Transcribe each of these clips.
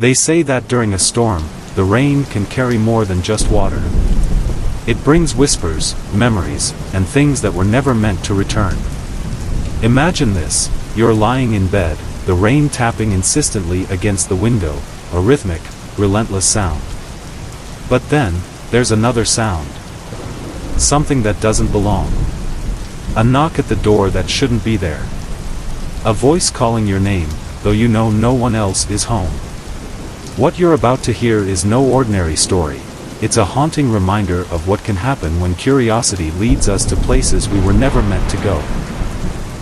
They say that during a storm, the rain can carry more than just water. It brings whispers, memories, and things that were never meant to return. Imagine this: you're lying in bed, the rain tapping insistently against the window, a rhythmic, relentless sound. But then, there's another sound. Something that doesn't belong. A knock at the door that shouldn't be there. A voice calling your name, though you know no one else is home. What you're about to hear is no ordinary story. It's a haunting reminder of what can happen when curiosity leads us to places we were never meant to go.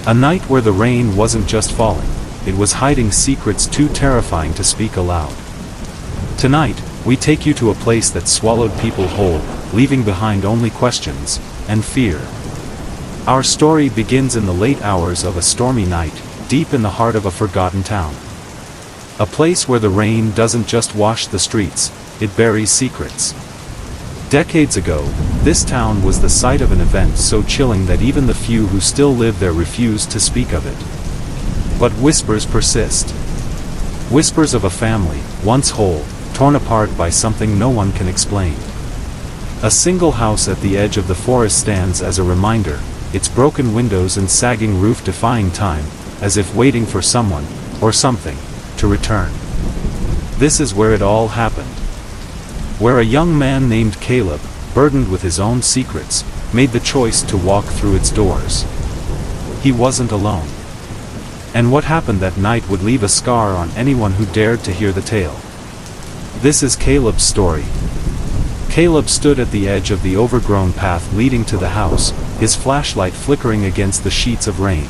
A night where the rain wasn't just falling, it was hiding secrets too terrifying to speak aloud. Tonight, we take you to a place that swallowed people whole, leaving behind only questions and fear. Our story begins in the late hours of a stormy night, deep in the heart of a forgotten town. A place where the rain doesn't just wash the streets, it buries secrets. Decades ago, this town was the site of an event so chilling that even the few who still live there refuse to speak of it. But whispers persist. Whispers of a family, once whole, torn apart by something no one can explain. A single house at the edge of the forest stands as a reminder, its broken windows and sagging roof defying time, as if waiting for someone, or something, to return. This is where it all happened. Where a young man named Caleb, burdened with his own secrets, made the choice to walk through its doors. He wasn't alone. And what happened that night would leave a scar on anyone who dared to hear the tale. This is Caleb's story. Caleb stood at the edge of the overgrown path leading to the house, his flashlight flickering against the sheets of rain.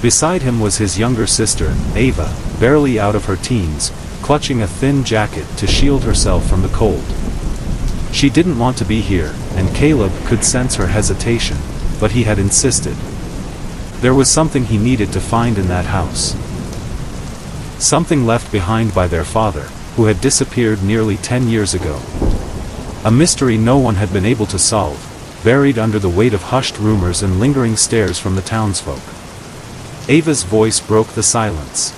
Beside him was his younger sister, Ava, barely out of her teens, clutching a thin jacket to shield herself from the cold. She didn't want to be here, and Caleb could sense her hesitation, but he had insisted. There was something he needed to find in that house. Something left behind by their father, who had disappeared nearly 10 years ago. A mystery no one had been able to solve, buried under the weight of hushed rumors and lingering stares from the townsfolk. Ava's voice broke the silence.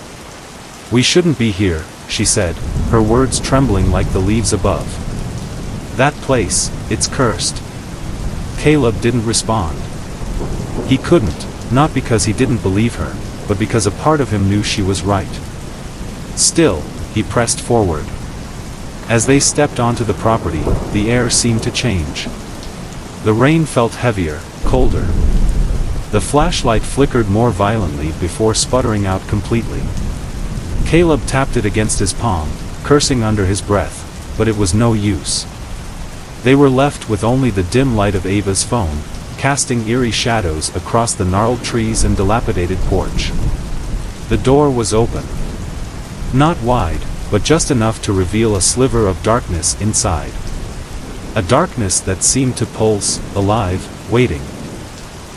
"We shouldn't be here," she said, her words trembling like the leaves above. "That place, it's cursed." Caleb didn't respond. He couldn't, not because he didn't believe her, but because a part of him knew she was right. Still, he pressed forward. As they stepped onto the property, the air seemed to change. The rain felt heavier, colder. The flashlight flickered more violently before sputtering out completely. Caleb tapped it against his palm, cursing under his breath, but it was no use. They were left with only the dim light of Ava's phone, casting eerie shadows across the gnarled trees and dilapidated porch. The door was open. Not wide, but just enough to reveal a sliver of darkness inside. A darkness that seemed to pulse, alive, waiting.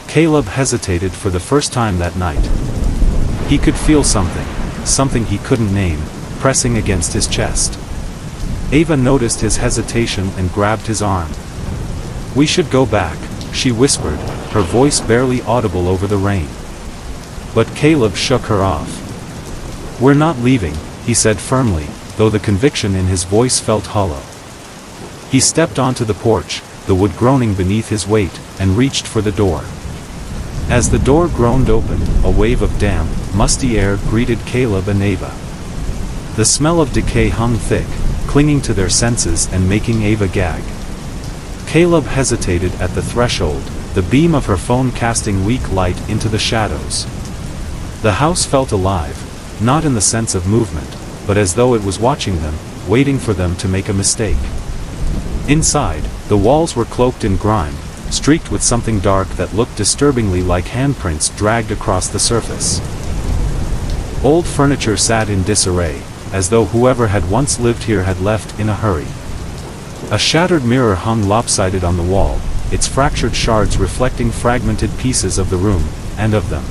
Caleb hesitated for the first time that night. He could feel something he couldn't name, pressing against his chest. Ava noticed his hesitation and grabbed his arm. "We should go back," she whispered, her voice barely audible over the rain. But Caleb shook her off. "We're not leaving," he said firmly, though the conviction in his voice felt hollow. He stepped onto the porch, the wood groaning beneath his weight, and reached for the door. As the door groaned open, a wave of damp, musty air greeted Caleb and Ava. The smell of decay hung thick, clinging to their senses and making Ava gag. Caleb hesitated at the threshold, the beam of her phone casting weak light into the shadows. The house felt alive, not in the sense of movement, but as though it was watching them, waiting for them to make a mistake. Inside, the walls were cloaked in grime, streaked with something dark that looked disturbingly like handprints dragged across the surface. Old furniture sat in disarray, as though whoever had once lived here had left in a hurry. A shattered mirror hung lopsided on the wall, its fractured shards reflecting fragmented pieces of the room, and of them.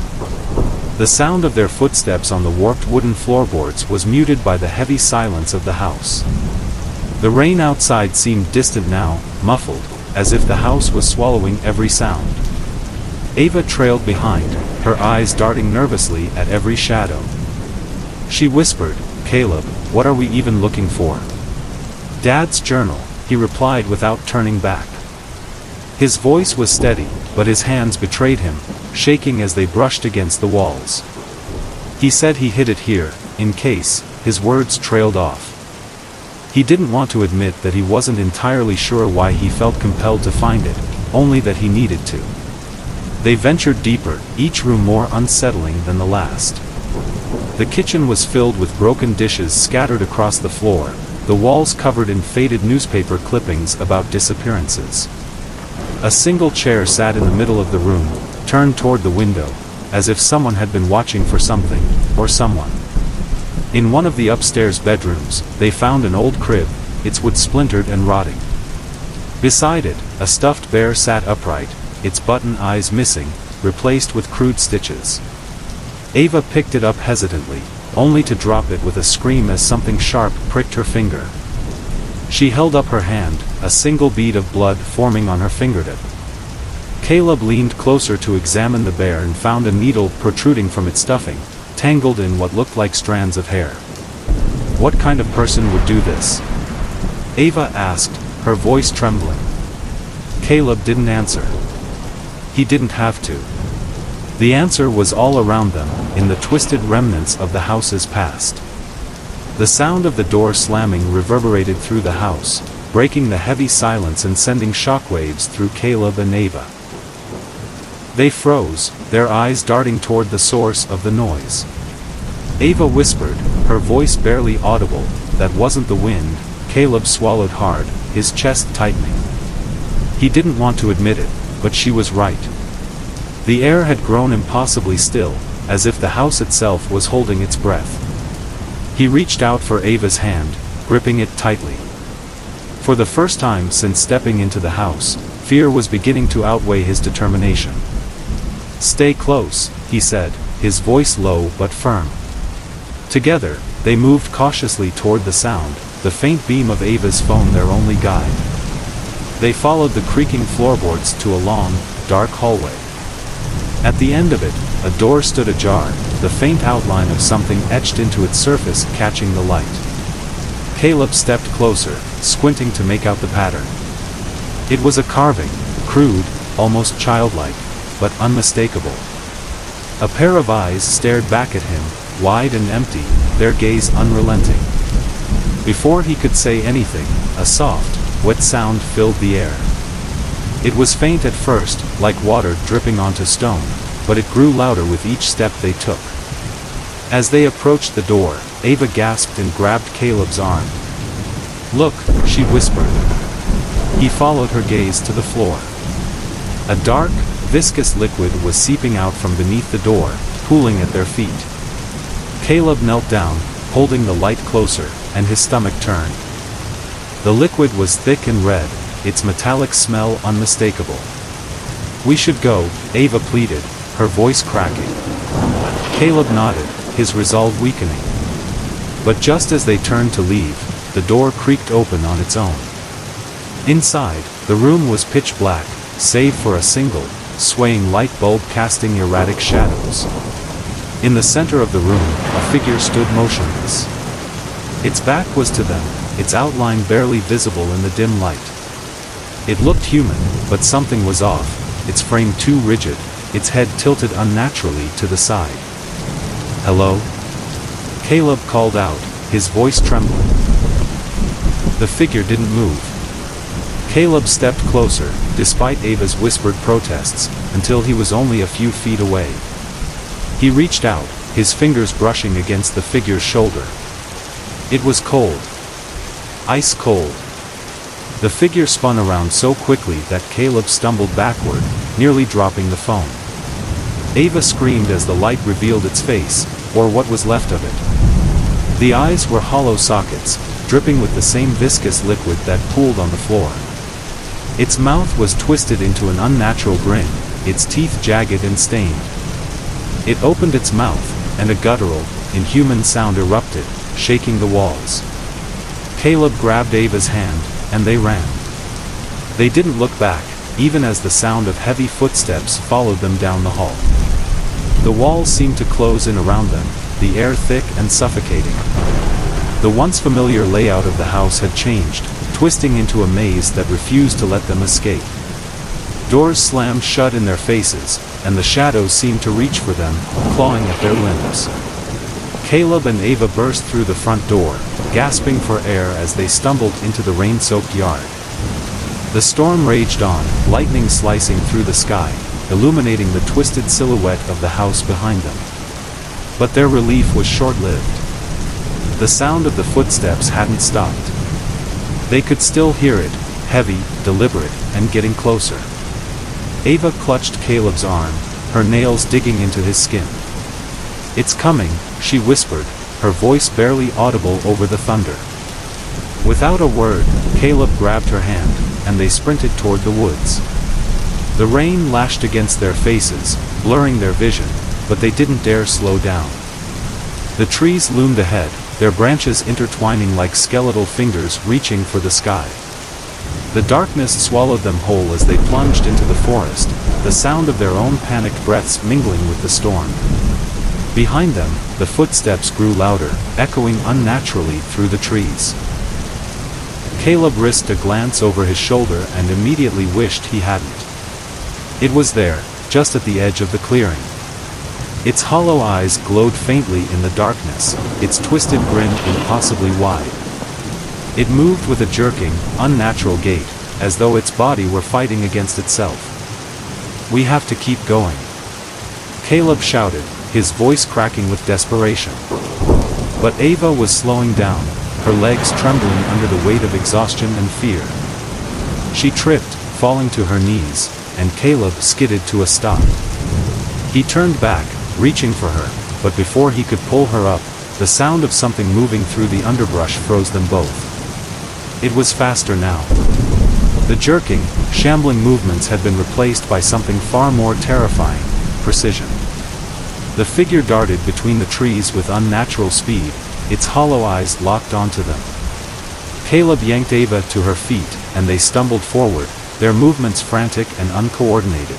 The sound of their footsteps on the warped wooden floorboards was muted by the heavy silence of the house. The rain outside seemed distant now, muffled, as if the house was swallowing every sound. Ava trailed behind, her eyes darting nervously at every shadow. She whispered, "Caleb, what are we even looking for?" "Dad's journal," he replied without turning back. His voice was steady, but his hands betrayed him, shaking as they brushed against the walls. "He said he hid it here, in case," his words trailed off. He didn't want to admit that he wasn't entirely sure why he felt compelled to find it, only that he needed to. They ventured deeper, each room more unsettling than the last. The kitchen was filled with broken dishes scattered across the floor, the walls covered in faded newspaper clippings about disappearances. A single chair sat in the middle of the room, turned toward the window, as if someone had been watching for something, or someone. In one of the upstairs bedrooms, they found an old crib, its wood splintered and rotting. Beside it, a stuffed bear sat upright, its button eyes missing, replaced with crude stitches. Ava picked it up hesitantly, only to drop it with a scream as something sharp pricked her finger. She held up her hand, a single bead of blood forming on her fingertip. Caleb leaned closer to examine the bear and found a needle protruding from its stuffing, tangled in what looked like strands of hair. "What kind of person would do this?" Ava asked, her voice trembling. Caleb didn't answer. He didn't have to. The answer was all around them, in the twisted remnants of the house's past. The sound of the door slamming reverberated through the house, breaking the heavy silence and sending shockwaves through Caleb and Ava. They froze, their eyes darting toward the source of the noise. Ava whispered, her voice barely audible, "That wasn't the wind." Caleb swallowed hard, his chest tightening. He didn't want to admit it, but she was right. The air had grown impossibly still, as if the house itself was holding its breath. He reached out for Ava's hand, gripping it tightly. For the first time since stepping into the house, fear was beginning to outweigh his determination. "Stay close," he said, his voice low but firm. Together, they moved cautiously toward the sound, the faint beam of Ava's phone their only guide. They followed the creaking floorboards to a long, dark hallway. At the end of it, a door stood ajar, the faint outline of something etched into its surface catching the light. Caleb stepped closer, squinting to make out the pattern. It was a carving, crude, almost childlike, but unmistakable. A pair of eyes stared back at him, wide and empty, their gaze unrelenting. Before he could say anything, a soft, wet sound filled the air. It was faint at first, like water dripping onto stone, but it grew louder with each step they took. As they approached the door, Ava gasped and grabbed Caleb's arm. "Look," she whispered. He followed her gaze to the floor. A dark, viscous liquid was seeping out from beneath the door, pooling at their feet. Caleb knelt down, holding the light closer, and his stomach turned. The liquid was thick and red, its metallic smell unmistakable. "We should go," Ava pleaded, her voice cracking. Caleb nodded, his resolve weakening. But just as they turned to leave, the door creaked open on its own. Inside, the room was pitch black, save for a single, swaying light bulb casting erratic shadows. In the center of the room, a figure stood motionless. Its back was to them, its outline barely visible in the dim light. It looked human, but something was off, its frame too rigid, its head tilted unnaturally to the side. "Hello?" Caleb called out, his voice trembling. The figure didn't move. Caleb stepped closer, despite Ava's whispered protests, until he was only a few feet away. He reached out, his fingers brushing against the figure's shoulder. It was cold. Ice cold. The figure spun around so quickly that Caleb stumbled backward, nearly dropping the phone. Ava screamed as the light revealed its face, or what was left of it. The eyes were hollow sockets, dripping with the same viscous liquid that pooled on the floor. Its mouth was twisted into an unnatural grin, its teeth jagged and stained. It opened its mouth, and a guttural, inhuman sound erupted, shaking the walls. Caleb grabbed Ava's hand, and they ran. They didn't look back, even as the sound of heavy footsteps followed them down the hall. The walls seemed to close in around them, the air thick and suffocating. The once familiar layout of the house had changed, twisting into a maze that refused to let them escape. Doors slammed shut in their faces, and the shadows seemed to reach for them, clawing at their limbs. Caleb and Ava burst through the front door, gasping for air as they stumbled into the rain-soaked yard. The storm raged on, lightning slicing through the sky, illuminating the twisted silhouette of the house behind them. But their relief was short-lived. The sound of the footsteps hadn't stopped. They could still hear it, heavy, deliberate, and getting closer. Ava clutched Caleb's arm, her nails digging into his skin. "It's coming," she whispered, her voice barely audible over the thunder. Without a word, Caleb grabbed her hand, and they sprinted toward the woods. The rain lashed against their faces, blurring their vision, but they didn't dare slow down. The trees loomed ahead, their branches intertwining like skeletal fingers reaching for the sky. The darkness swallowed them whole as they plunged into the forest, the sound of their own panicked breaths mingling with the storm. Behind them, the footsteps grew louder, echoing unnaturally through the trees. Caleb risked a glance over his shoulder and immediately wished he hadn't. It was there, just at the edge of the clearing. Its hollow eyes glowed faintly in the darkness, its twisted grin impossibly wide. It moved with a jerking, unnatural gait, as though its body were fighting against itself. "We have to keep going," Caleb shouted, his voice cracking with desperation. But Ava was slowing down, her legs trembling under the weight of exhaustion and fear. She tripped, falling to her knees, and Caleb skidded to a stop. He turned back, reaching for her, but before he could pull her up, the sound of something moving through the underbrush froze them both. It was faster now. The jerking, shambling movements had been replaced by something far more terrifying: precision. The figure darted between the trees with unnatural speed, its hollow eyes locked onto them. Caleb yanked Ava to her feet, and they stumbled forward, their movements frantic and uncoordinated.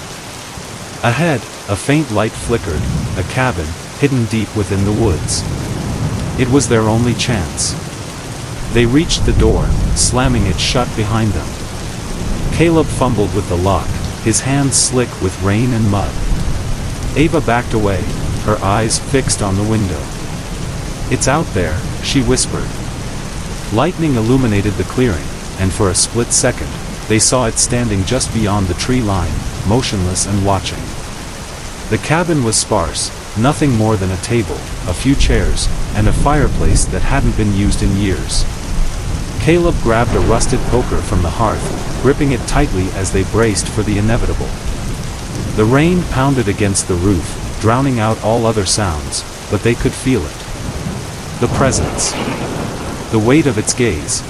Ahead, a faint light flickered, a cabin, hidden deep within the woods. It was their only chance. They reached the door, slamming it shut behind them. Caleb fumbled with the lock, his hands slick with rain and mud. Ava backed away, her eyes fixed on the window. "It's out there," she whispered. Lightning illuminated the clearing, and for a split second, they saw it standing just beyond the tree line, motionless and watching. The cabin was sparse, nothing more than a table, a few chairs, and a fireplace that hadn't been used in years. Caleb grabbed a rusted poker from the hearth, gripping it tightly as they braced for the inevitable. The rain pounded against the roof, drowning out all other sounds, but they could feel it. The presence. The weight of its gaze.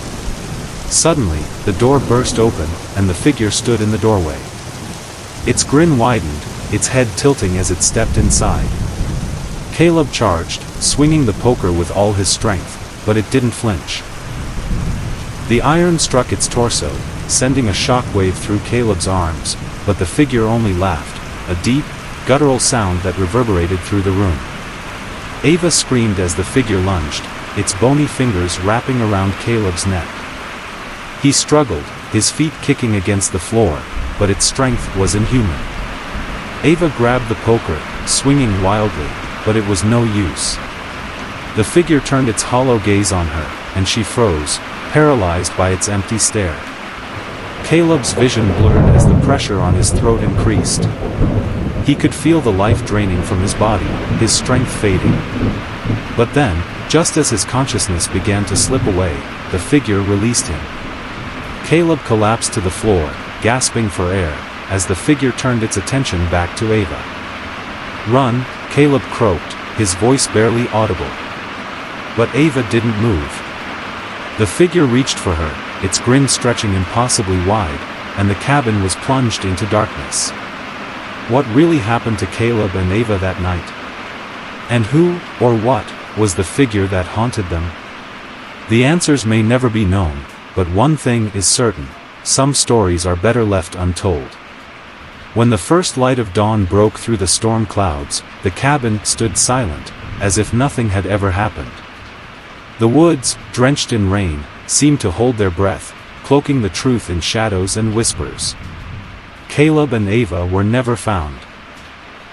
Suddenly, the door burst open, and the figure stood in the doorway. Its grin widened, its head tilting as it stepped inside. Caleb charged, swinging the poker with all his strength, but it didn't flinch. The iron struck its torso, sending a shockwave through Caleb's arms, but the figure only laughed, a deep, guttural sound that reverberated through the room. Ava screamed as the figure lunged, its bony fingers wrapping around Caleb's neck. He struggled, his feet kicking against the floor, but its strength was inhuman. Ava grabbed the poker, swinging wildly, but it was no use. The figure turned its hollow gaze on her, and she froze, paralyzed by its empty stare. Caleb's vision blurred as the pressure on his throat increased. He could feel the life draining from his body, his strength fading. But then, just as his consciousness began to slip away, the figure released him. Caleb collapsed to the floor, gasping for air, as the figure turned its attention back to Ava. "Run," Caleb croaked, his voice barely audible. But Ava didn't move. The figure reached for her, its grin stretching impossibly wide, and the cabin was plunged into darkness. What really happened to Caleb and Ava that night? And who, or what, was the figure that haunted them? The answers may never be known, but one thing is certain: some stories are better left untold. When the first light of dawn broke through the storm clouds, the cabin stood silent, as if nothing had ever happened. The woods, drenched in rain, seemed to hold their breath, cloaking the truth in shadows and whispers. Caleb and Ava were never found.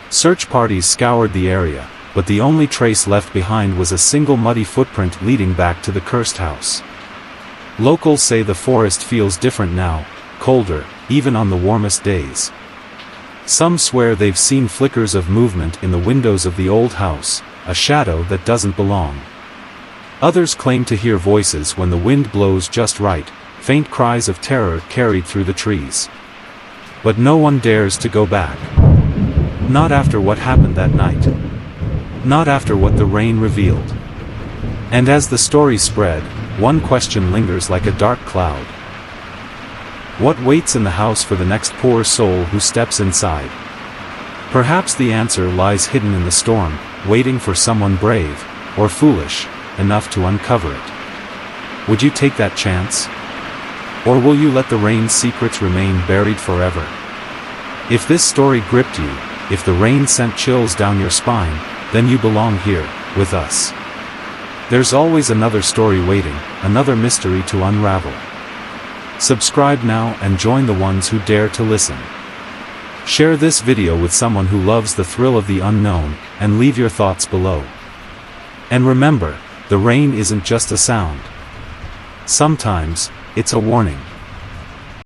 Search parties scoured the area, but the only trace left behind was a single muddy footprint leading back to the cursed house. Locals say the forest feels different now, colder, even on the warmest days. Some swear they've seen flickers of movement in the windows of the old house, a shadow that doesn't belong. Others claim to hear voices when the wind blows just right, faint cries of terror carried through the trees. But no one dares to go back. Not after what happened that night. Not after what the rain revealed. And as the story spread, one question lingers like a dark cloud. What waits in the house for the next poor soul who steps inside? Perhaps the answer lies hidden in the storm, waiting for someone brave, or foolish, enough to uncover it. Would you take that chance? Or will you let the rain's secrets remain buried forever? If this story gripped you, if the rain sent chills down your spine, then you belong here, with us. There's always another story waiting, another mystery to unravel. Subscribe now and join the ones who dare to listen. Share this video with someone who loves the thrill of the unknown, and leave your thoughts below. And remember, the rain isn't just a sound. Sometimes, it's a warning.